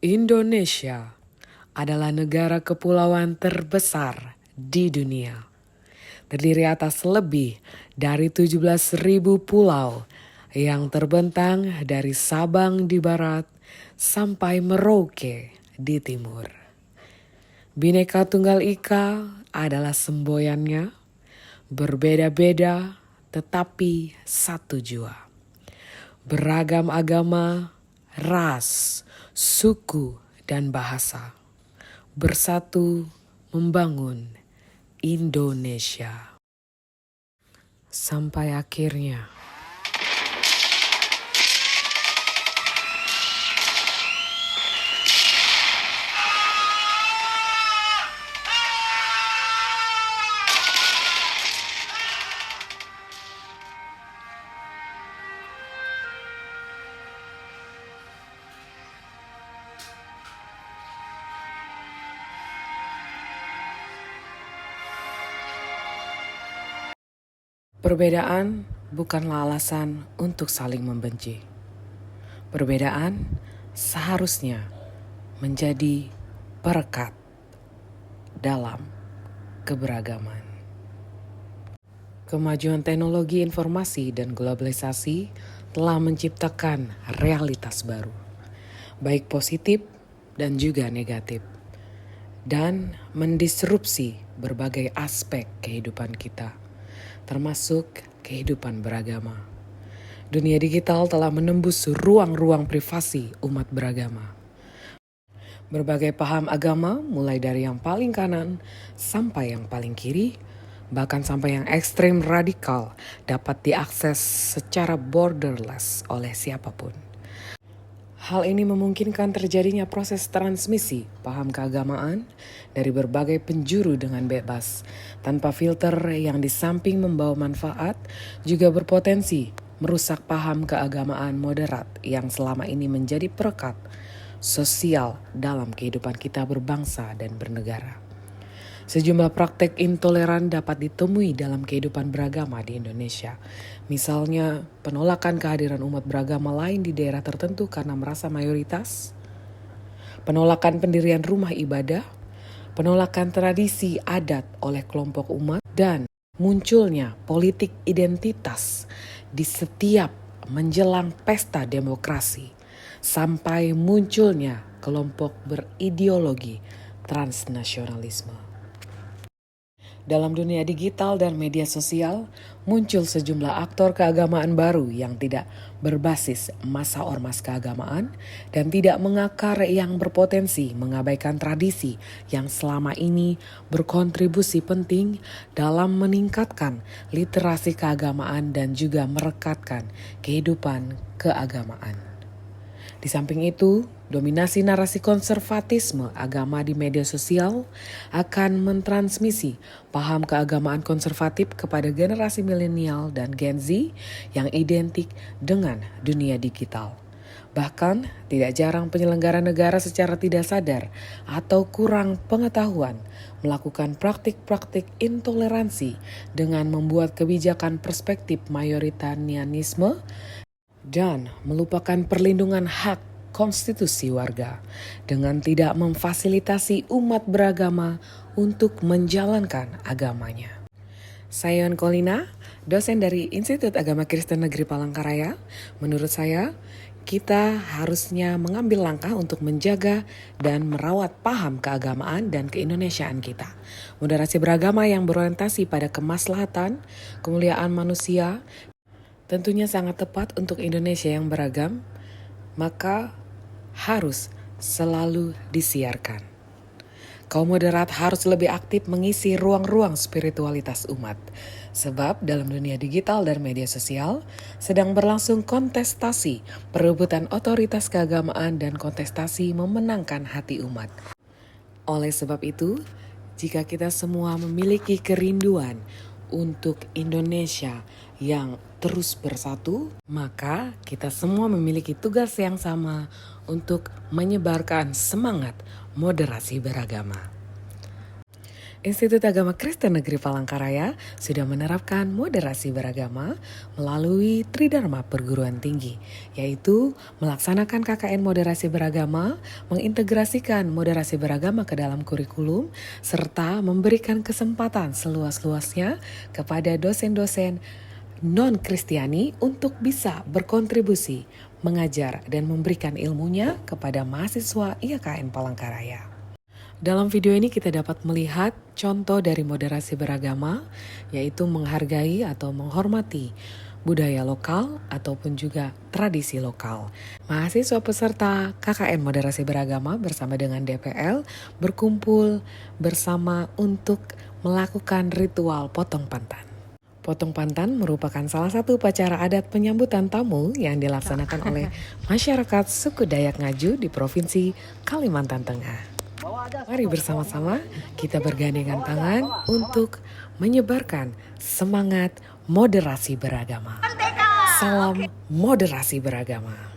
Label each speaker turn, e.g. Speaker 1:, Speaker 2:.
Speaker 1: Indonesia adalah negara kepulauan terbesar di dunia. Terdiri atas lebih dari 17.000 pulau yang terbentang dari Sabang di barat sampai Merauke di timur. Bhinneka Tunggal Ika adalah semboyannya, berbeda-beda tetapi satu jua. Beragam agama, ras, suku, dan bahasa bersatu membangun Indonesia. Sampai akhirnya perbedaan bukanlah alasan untuk saling membenci. Perbedaan seharusnya menjadi perekat dalam keberagaman. Kemajuan teknologi informasi dan globalisasi telah menciptakan realitas baru, baik positif dan juga negatif, dan mendisrupsi berbagai aspek kehidupan kita, termasuk kehidupan beragama. Dunia digital telah menembus ruang-ruang privasi umat beragama. Berbagai paham agama, mulai dari yang paling kanan sampai yang paling kiri, bahkan sampai yang ekstrem radikal, dapat diakses secara borderless oleh siapapun. Hal ini memungkinkan terjadinya proses transmisi paham keagamaan dari berbagai penjuru dengan bebas, tanpa filter yang di samping membawa manfaat, juga berpotensi merusak paham keagamaan moderat yang selama ini menjadi perekat sosial dalam kehidupan kita berbangsa dan bernegara. Sejumlah praktek intoleran dapat ditemui dalam kehidupan beragama di Indonesia. Misalnya, penolakan kehadiran umat beragama lain di daerah tertentu karena merasa mayoritas, penolakan pendirian rumah ibadah, penolakan tradisi adat oleh kelompok umat, dan munculnya politik identitas di setiap menjelang pesta demokrasi, sampai munculnya kelompok berideologi transnasionalisme. Dalam dunia digital dan media sosial, muncul sejumlah aktor keagamaan baru yang tidak berbasis masa ormas keagamaan dan tidak mengakar, yang berpotensi mengabaikan tradisi yang selama ini berkontribusi penting dalam meningkatkan literasi keagamaan dan juga merekatkan kehidupan keagamaan. Di samping itu, dominasi narasi konservatisme agama di media sosial akan mentransmisi paham keagamaan konservatif kepada generasi milenial dan Gen Z yang identik dengan dunia digital. Bahkan, tidak jarang penyelenggara negara secara tidak sadar atau kurang pengetahuan melakukan praktik-praktik intoleransi dengan membuat kebijakan perspektif mayoritarianisme dan melupakan perlindungan hak konstitusi warga dengan tidak memfasilitasi umat beragama untuk menjalankan agamanya. Saya Yon Kolina, dosen dari Institut Agama Kristen Negeri Palangkaraya. Menurut saya, kita harusnya mengambil langkah untuk menjaga dan merawat paham keagamaan dan keindonesiaan kita. Moderasi beragama yang berorientasi pada kemaslahatan, kemuliaan manusia, tentunya sangat tepat untuk Indonesia yang beragam, maka harus selalu disiarkan. Kaum moderat harus lebih aktif mengisi ruang-ruang spiritualitas umat, sebab dalam dunia digital dan media sosial sedang berlangsung kontestasi perebutan otoritas keagamaan dan kontestasi memenangkan hati umat. Oleh sebab itu, jika kita semua memiliki kerinduan untuk Indonesia yang terus bersatu, maka kita semua memiliki tugas yang sama untuk menyebarkan semangat moderasi beragama. Institut Agama Kristen Negeri Palangkaraya sudah menerapkan moderasi beragama melalui Tridharma Perguruan Tinggi, yaitu melaksanakan KKN Moderasi Beragama, mengintegrasikan moderasi beragama ke dalam kurikulum, serta memberikan kesempatan seluas-luasnya kepada dosen-dosen non-Kristiani untuk bisa berkontribusi, mengajar, dan memberikan ilmunya kepada mahasiswa IAKN Palangkaraya. Dalam video ini kita dapat melihat contoh dari moderasi beragama, yaitu menghargai atau menghormati budaya lokal ataupun juga tradisi lokal. Mahasiswa peserta KKN Moderasi Beragama bersama dengan DPL berkumpul bersama untuk melakukan ritual potong pantan. Potong pantan merupakan salah satu upacara adat penyambutan tamu yang dilaksanakan oleh masyarakat suku Dayak Ngaju di Provinsi Kalimantan Tengah. Mari bersama-sama kita bergandengan tangan untuk menyebarkan semangat moderasi beragama. Salam moderasi beragama.